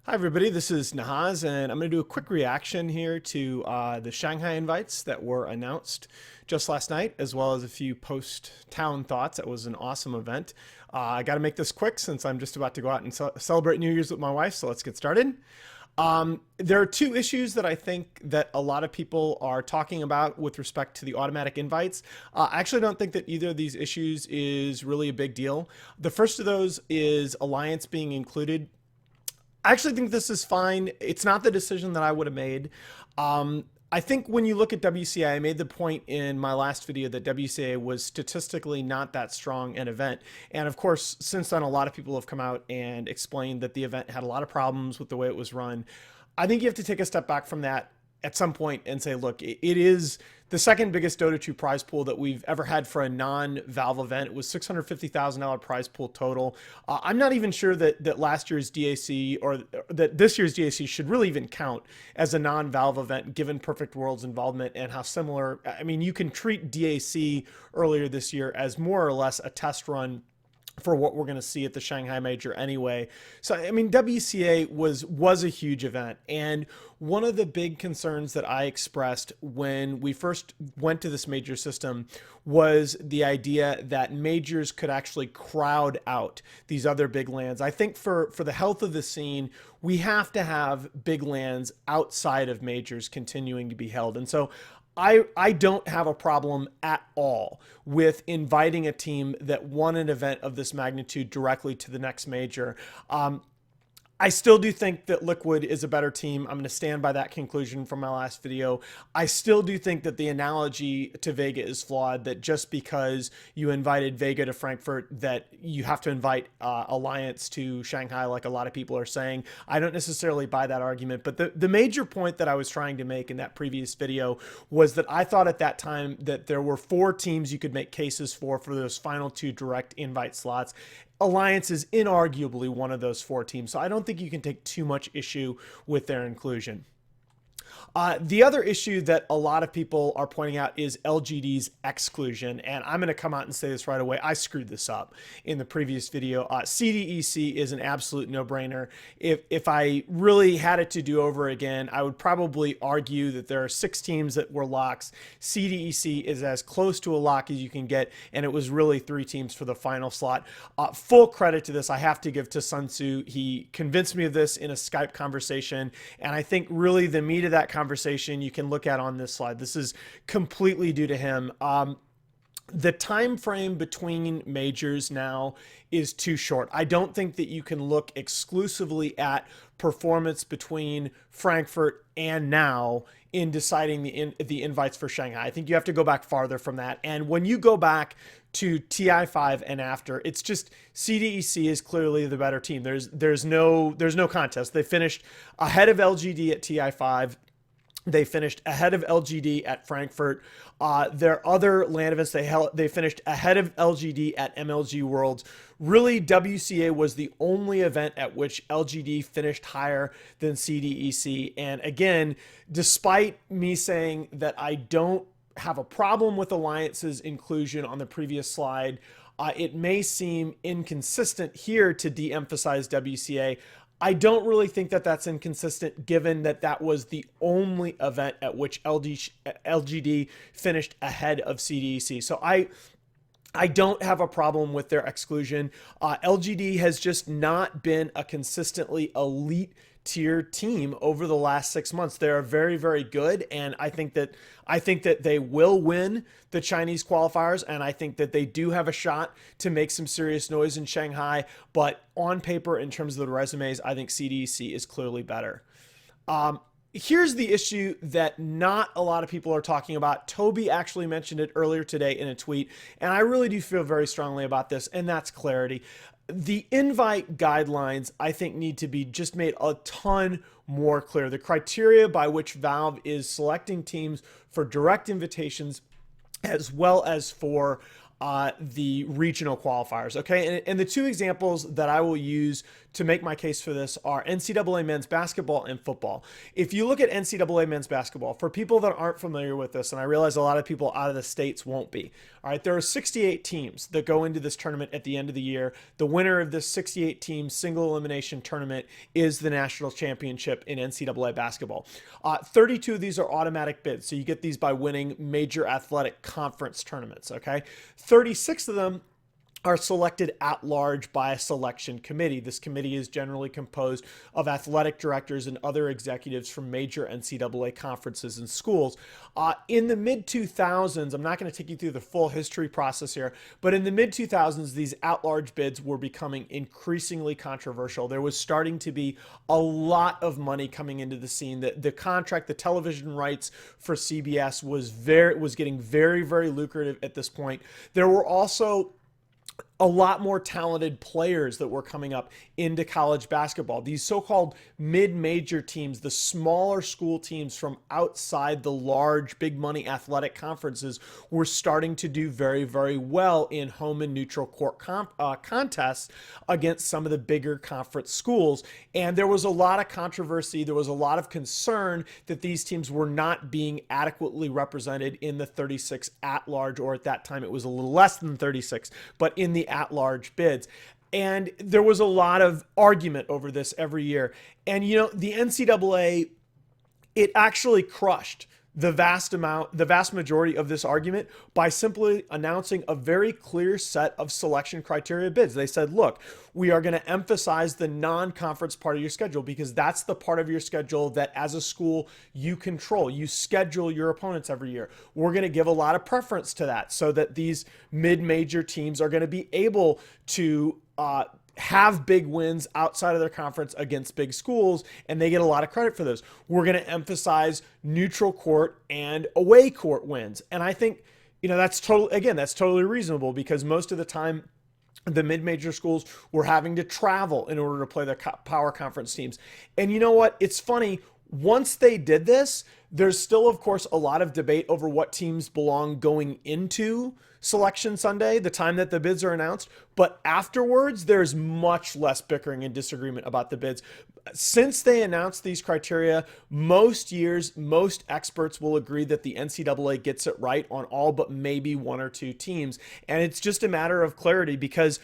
Hi everybody, this is Nahaz, and I'm going to do a quick reaction here to the Shanghai Invites that were announced just last night, as well as a few post-town thoughts. It was an awesome event. I got to make this quick since I'm just about to go out and celebrate New Year's with my wife, so let's get started. There are two issues that I think that a lot of people are talking about with respect to the automatic invites. I actually don't think that either of these issues is really a big deal. The first of those is Alliance being included. I actually think this is fine. It's not the decision that I would have made. I think when you look at WCA, I made the point in my last video that WCA was statistically not that strong an event. And of course, since then, a lot of people have come out and explained that the event had a lot of problems with the way it was run. I think you have to take a step back from that at some point and say, look, it is the second biggest Dota 2 prize pool that we've ever had for a non-Valve event. It was $650,000 prize pool total. I'm not even sure that last year's DAC or that this year's DAC should really even count as a non-Valve event, given Perfect World's involvement and how similar. I mean, you can treat DAC earlier this year as more or less a test run for what we're going to see at the Shanghai Major anyway. So, I mean, WCA was a huge event. And one of the big concerns that I expressed when we first went to this major system was the idea that majors could actually crowd out these other big lands. I think for the health of the scene, we have to have big lands outside of majors continuing to be held. And so I don't have a problem at all with inviting a team that won an event of this magnitude directly to the next major. I still do think that Liquid is a better team. I'm going to stand by that conclusion from my last video. I still do think that the analogy to Vega is flawed, that just because you invited Vega to Frankfurt, that you have to invite Alliance to Shanghai, like a lot of people are saying. I don't necessarily buy that argument, but the major point that I was trying to make in that previous video was that I thought at that time that there were 4 teams you could make cases for those final 2 direct invite slots. Alliance is inarguably one of those 4 teams, so I don't think you can take too much issue with their inclusion. The other issue that a lot of people are pointing out is LGD's exclusion, and I'm going to come out and say this right away. I screwed this up in the previous video. CDEC is an absolute no-brainer. If I really had it to do over again, I would probably argue that there are 6 teams that were locks. CDEC is as close to a lock as you can get, and it was really 3 teams for the final slot. Full credit to this I have to give to Sun Tzu. He convinced me of this in a Skype conversation, and I think really the meat of that conversation you can look at on this slide. This is completely due to him. The time frame between majors now is too short. I don't think that you can look exclusively at performance between Frankfurt and now in deciding the invites for Shanghai. I think you have to go back farther from that. And when you go back to TI5 and after, it's just CDEC is clearly the better team. There's no contest. They finished ahead of LGD at TI5. They finished ahead of LGD at Frankfurt. Their other land events, they finished ahead of LGD at MLG Worlds. Really, WCA was the only event at which LGD finished higher than CDEC. And again, despite me saying that I don't have a problem with Alliance's inclusion on the previous slide, it may seem inconsistent here to de-emphasize WCA. I don't really think that that's inconsistent, given that that was the only event at which LGD finished ahead of CDEC. So I don't have a problem with their exclusion. LGD has just not been a consistently elite tier team over the last 6 months. They are very, very good, and I think that they will win the Chinese qualifiers, and I think that they do have a shot to make some serious noise in Shanghai. But on paper, in terms of the resumes, I think CDEC is clearly better. Here's the issue that not a lot of people are talking about. Toby actually mentioned it earlier today in a tweet, and I really do feel very strongly about this, and that's clarity. The invite guidelines, I think, need to be just made a ton more clear. The criteria by which Valve is selecting teams for direct invitations as well as for the regional qualifiers. Okay, and the 2 examples that I will use to make my case for this are NCAA men's basketball and football. If you look at NCAA men's basketball, for people that aren't familiar with this, and I realize a lot of people out of the States won't be, all right, there are 68 teams that go into this tournament at the end of the year. The winner of this 68 team single elimination tournament is the national championship in NCAA basketball. 32 of these are automatic bids, so you get these by winning major athletic conference tournaments, okay? 36 of them are selected at large by a selection committee. This committee is generally composed of athletic directors and other executives from major NCAA conferences and schools. In the mid-2000s, I'm not going to take you through the full history process here, but in the mid-2000s, these at-large bids were becoming increasingly controversial. There was starting to be a lot of money coming into the scene. The contract, the television rights for CBS was getting very, very lucrative at this point. There were also a lot more talented players that were coming up into college basketball. These so-called mid-major teams, the smaller school teams from outside the large big money athletic conferences, were starting to do very, very well in home and neutral court contests against some of the bigger conference schools. And there was a lot of controversy. There was a lot of concern that these teams were not being adequately represented in the 36 at-large, or at that time it was a little less than 36, but in the at-large bids. And there was a lot of argument over this every year. And, you know, the NCAA, it actually crushed the vast majority of this argument by simply announcing a very clear set of selection criteria bids. They said, look, we are going to emphasize the non-conference part of your schedule because that's the part of your schedule that as a school you control. You schedule your opponents every year. We're going to give a lot of preference to that so that these mid-major teams are going to be able to have big wins outside of their conference against big schools, and they get a lot of credit for those. We're going to emphasize neutral court and away court wins. And I think, you know, that's totally reasonable because most of the time the mid-major schools were having to travel in order to play their power conference teams. And you know what? It's funny. Once they did this, there's still, of course, a lot of debate over what teams belong going into Selection Sunday, the time that the bids are announced. But afterwards, there's much less bickering and disagreement about the bids. Since they announced these criteria, most years, most experts will agree that the NCAA gets it right on all but maybe one or two teams. And it's just a matter of clarity because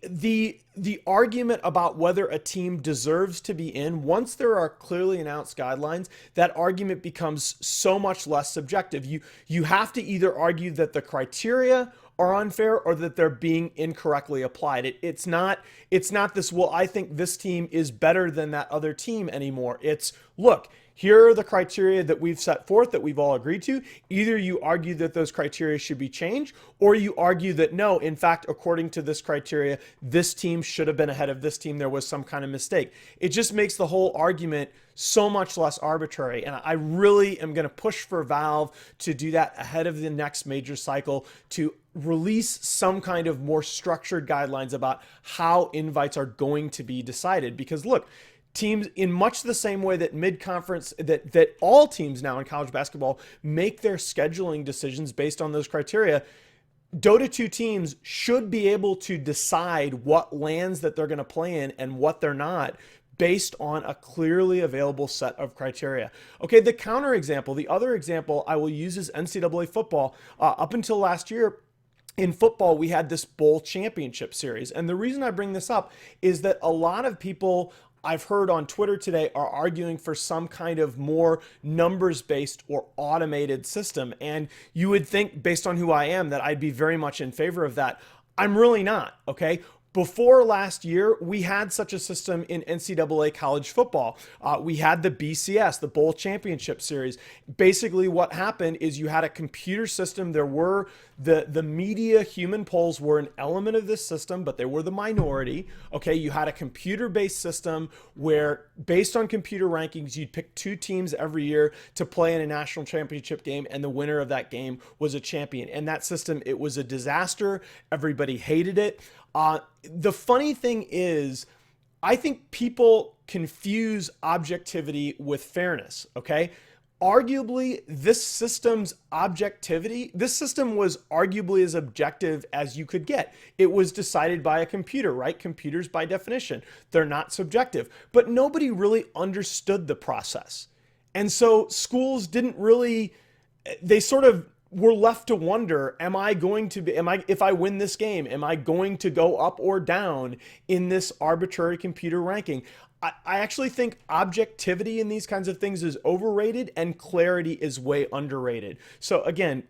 the argument about whether a team deserves to be in, once there are clearly announced guidelines, that argument becomes so much less subjective. You have to either argue that the criteria are unfair or that they're being incorrectly applied. It's not this, well, I think this team is better than that other team anymore. It's, look, here are the criteria that we've set forth that we've all agreed to. Either you argue that those criteria should be changed, or you argue that no, in fact, according to this criteria, this team should have been ahead of this team. There was some kind of mistake. It just makes the whole argument so much less arbitrary. And I really am going to push for Valve to do that ahead of the next major cycle, to release some kind of more structured guidelines about how invites are going to be decided. Because look, teams, in much the same way that mid-conference, that all teams now in college basketball make their scheduling decisions based on those criteria, Dota 2 teams should be able to decide what lands that they're going to play in and what they're not based on a clearly available set of criteria. Okay, the counter example, the other example I will use is NCAA football. Up until last year, in football, we had this bowl championship series. And the reason I bring this up is that a lot of people I've heard on Twitter today are arguing for some kind of more numbers-based or automated system. And you would think, based on who I am, that I'd be very much in favor of that. I'm really not, okay? Before last year, we had such a system in NCAA college football. We had the BCS, the Bowl Championship Series. Basically, what happened is you had a computer system. There were the media human polls were an element of this system, but they were the minority. Okay, you had a computer-based system where, based on computer rankings, you'd pick two teams every year to play in a national championship game, and the winner of that game was a champion. And that system, it was a disaster. Everybody hated it. The funny thing is, I think people confuse objectivity with fairness, okay? arguably this system's objectivity, this system was arguably as objective as you could get. It was decided by a computer, right? Computers, by definition, they're not subjective, but nobody really understood the process. And so schools didn't really, they sort of were left to wonder, am I going to be, if I win this game, am I going to go up or down in this arbitrary computer ranking? I actually think objectivity in these kinds of things is overrated and clarity is way underrated. So again,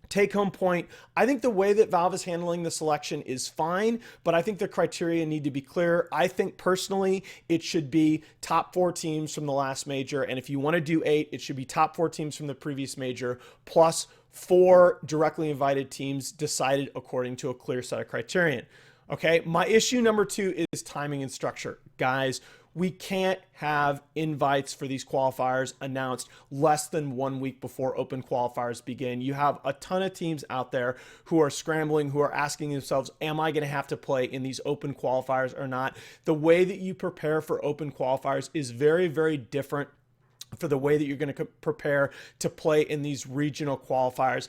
take home point, I think the way that Valve is handling the selection is fine, but I think the criteria need to be clear. I think personally it should be top 4 teams from the last major, and if you want to do 8, it should be top 4 teams from the previous major plus 4 directly invited teams decided according to a clear set of criterion. Okay, my issue number 2 is timing and structure. Guys, we can't have invites for these qualifiers announced less than 1 week before open qualifiers begin. You have a ton of teams out there who are scrambling, who are asking themselves, am I going to have to play in these open qualifiers or not? The way that you prepare for open qualifiers is very, very different for the way that you're going to prepare to play in these regional qualifiers.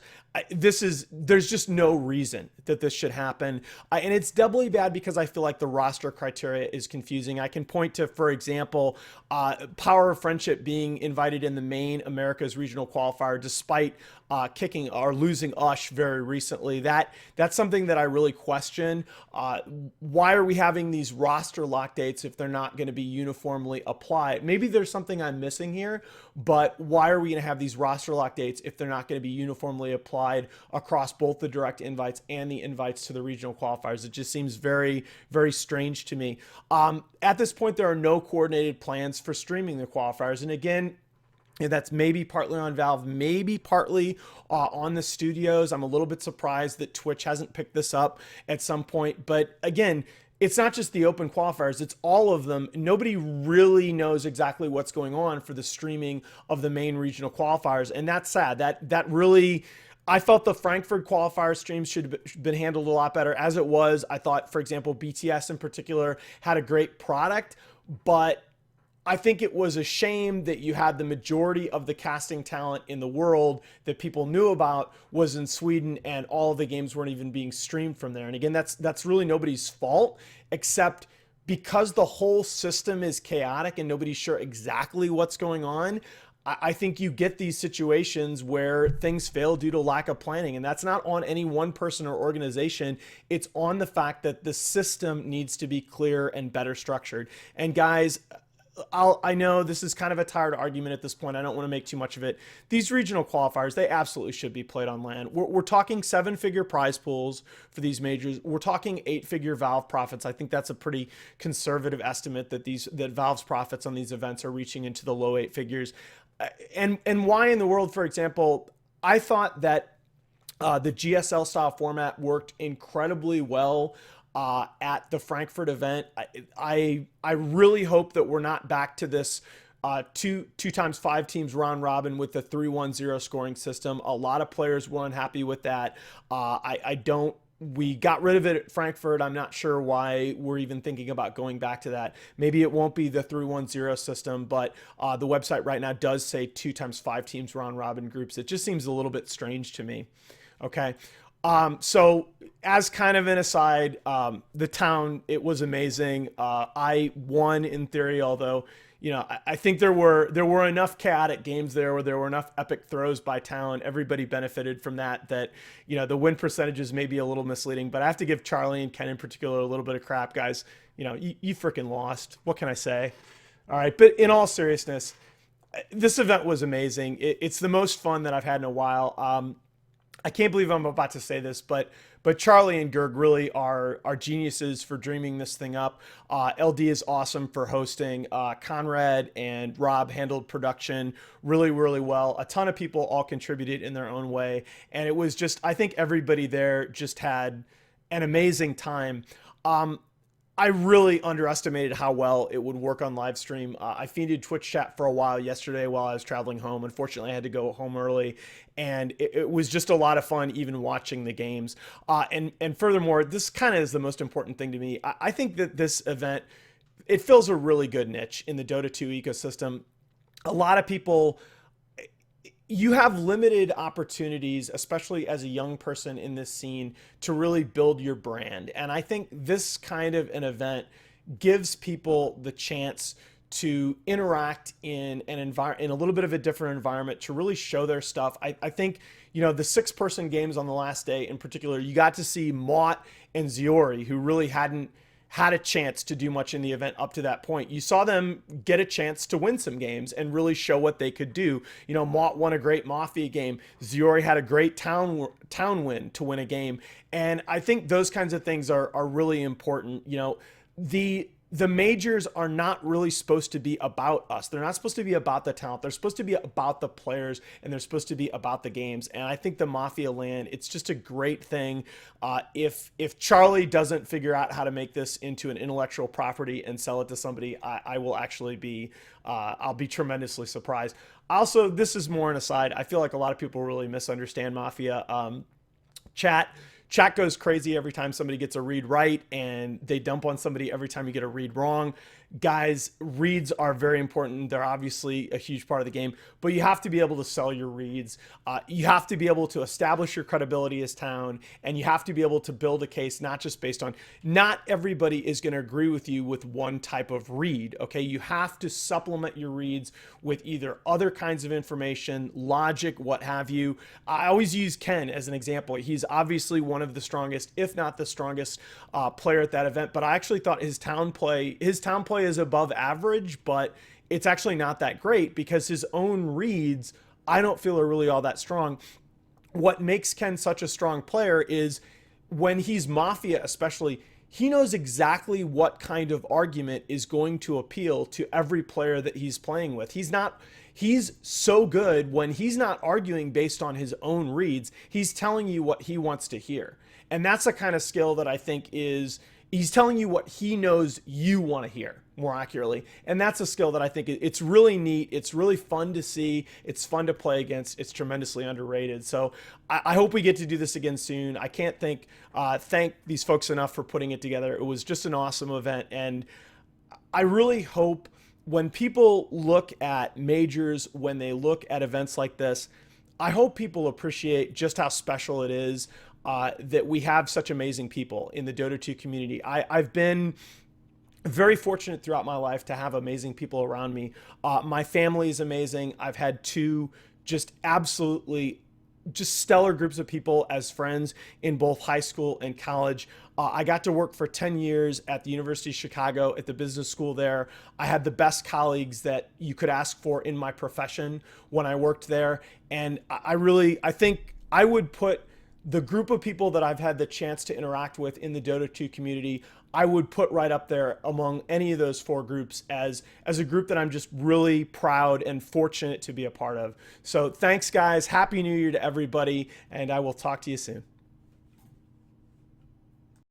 There's just no reason that this should happen. And it's doubly bad because I feel like the roster criteria is confusing. I can point to, for example, Power of Friendship being invited in the main America's regional qualifier, despite kicking or losing Ush very recently. That's something that I really question. Why are we having these roster lock dates if they're not going to be uniformly applied? Maybe there's something I'm missing here, but why are we going to have these roster lock dates if they're not going to be uniformly applied across both the direct invites and the invites to the regional qualifiers? It just seems very, very strange to me. At this point, there are no coordinated plans for streaming the qualifiers. And again, that's maybe partly on Valve, maybe partly on the studios. I'm a little bit surprised that Twitch hasn't picked this up at some point. But again, it's not just the open qualifiers, it's all of them. Nobody really knows exactly what's going on for the streaming of the main regional qualifiers. And that's sad. That really, I felt the Frankfurt qualifier streams should have been handled a lot better. As it was, I thought, for example, BTS in particular had a great product, but I think it was a shame that you had the majority of the casting talent in the world that people knew about was in Sweden, and all of the games weren't even being streamed from there. And again, that's really nobody's fault, except because the whole system is chaotic and nobody's sure exactly what's going on. I think you get these situations where things fail due to lack of planning, and that's not on any one person or organization. It's on the fact that the system needs to be clearer and better structured. And guys, I know this is kind of a tired argument at this point. I don't want to make too much of it. These regional qualifiers, they absolutely should be played on LAN. We're talking 7-figure prize pools for these majors. We're talking 8-figure Valve profits. I think that's a pretty conservative estimate that Valve's profits on these events are reaching into the low 8 figures. And why in the world, for example, I thought that the GSL style format worked incredibly well at the Frankfurt event. I really hope that we're not back to this 2 times 5 teams round robin with the 3-1-0 scoring system. A lot of players were unhappy with that. We got rid of it at Frankfurt. I'm not sure why we're even thinking about going back to that. Maybe it won't be the 3-1-0 system, but the website right now does say 2 times 5 teams round robin groups. It just seems a little bit strange to me. Okay. So as kind of an aside, the town, it was amazing. I won in theory, although, I think there were enough chaotic games there where there were enough epic throws by town. Everybody benefited from that, the win percentages may be a little misleading, but I have to give Charlie and Ken in particular a little bit of crap, guys. You freaking lost. What can I say? All right. But in all seriousness, this event was amazing. It's the most fun that I've had in a while. I can't believe I'm about to say this, but Charlie and Gerg really are geniuses for dreaming this thing up. LD is awesome for hosting. Conrad and Rob handled production really, really well. A ton of people all contributed in their own way. And it was just, I think everybody there just had an amazing time. I really underestimated how well it would work on live stream. I feeded Twitch chat for a while yesterday while I was traveling home. Unfortunately, I had to go home early, and it was just a lot of fun even watching the games. And furthermore, this kind of is the most important thing to me. I think that this event, it fills a really good niche in the Dota 2 ecosystem. A lot of people, you have limited opportunities, especially as a young person in this scene, to really build your brand. And I think this kind of an event gives people the chance to interact in an environment, in a little bit of a different environment, to really show their stuff. I think, the 6-person games on the last day in particular, you got to see Mott and Ziori, who really hadn't had a chance to do much in the event up to that point. You saw them get a chance to win some games and really show what they could do. Mott won a great Mafia game. Ziori had a great town win to win a game. And I think those kinds of things are really important. The majors are not really supposed to be about us. They're not supposed to be about the talent. They're supposed to be about the players, and they're supposed to be about the games. And I think the Mafia land, it's just a great thing. If Charlie doesn't figure out how to make this into an intellectual property and sell it to somebody, I will actually be I'll be tremendously surprised. Also, this is more an aside. I feel like a lot of people really misunderstand Mafia. Chat goes crazy every time somebody gets a read right, and they dump on somebody every time you get a read wrong. Guys, reads are very important. They're obviously a huge part of the game, but you have to be able to sell your reads. You have to be able to establish your credibility as town, and you have to be able to build a case, not just based on, not everybody is going to agree with you with one type of read. Okay. You have to supplement your reads with either other kinds of information, logic, what have you. I always use Ken as an example. He's obviously one of the strongest, if not the strongest player at that event, but I actually thought his town play is above average, but it's actually not that great because his own reads I don't feel are really all that strong. What makes Ken such a strong player is when he's Mafia, especially, he knows exactly what kind of argument is going to appeal to every player that he's playing with. He's so good when he's not arguing based on his own reads. He's telling you what he wants to hear. And that's the kind of skill that I think he's telling you what he knows you want to hear, more accurately. And that's a skill that I think it's really neat. It's really fun to see. It's fun to play against. It's tremendously underrated. So I hope we get to do this again soon. I can't thank these folks enough for putting it together. It was just an awesome event. And I really hope when people look at majors, when they look at events like this, I hope people appreciate just how special it is that we have such amazing people in the Dota 2 community. I've been very fortunate throughout my life to have amazing people around me. My family is amazing. I've had two just absolutely just stellar groups of people as friends in both high school and college. I got to work for 10 years at the University of Chicago at the business school there. I had the best colleagues that you could ask for in my profession when I worked there. And I think I would put the group of people that I've had the chance to interact with in the Dota 2 community, I would put right up there among any of those four groups as a group that I'm just really proud and fortunate to be a part of. So thanks, guys. Happy New Year to everybody, and I will talk to you soon.